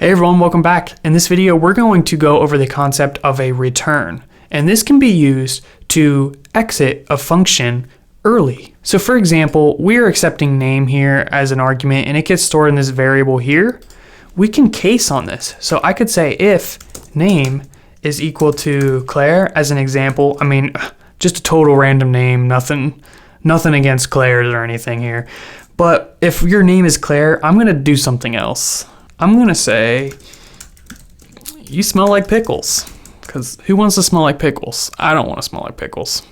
Hey everyone, welcome back. In this video, we're going to go over the concept of a return, and this can be used to exit a function early. So for example, we're accepting name here as an argument and it gets stored in this variable here. We can case on this. So I could say if name is equal to Claire as an example. I mean, just a total random name, nothing against Claire's or anything here. But if your name is Claire, I'm gonna do something else. I'm gonna say, you smell like pickles. Because who wants to smell like pickles? I don't want to smell like pickles.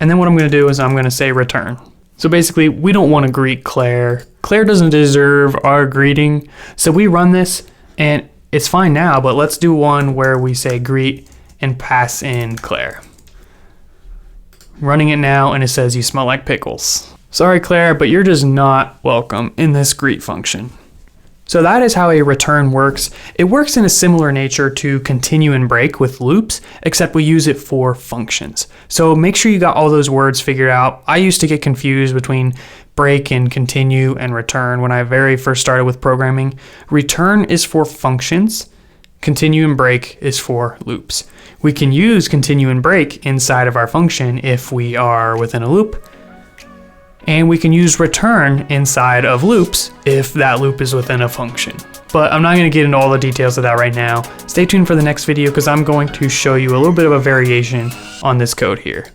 And then what I'm gonna do is I'm gonna say return. So basically, we don't want to greet Claire. Claire doesn't deserve our greeting. So we run this and it's fine now, but let's do one where we say greet and pass in Claire. Running it now and it says you smell like pickles. Sorry Claire, but you're just not welcome in this greet function. So that is how a return works. It works in a similar nature to continue and break with loops, except we use it for functions. So make sure you got all those words figured out. I used to get confused between break and continue and return when I very first started with programming. Return is for functions. Continue and break is for loops. We can use continue and break inside of our function if we are within a loop. And we can use return inside of loops if that loop is within a function. But I'm not going to get into all the details of that right now. Stay tuned for the next video because I'm going to show you a little bit of a variation on this code here.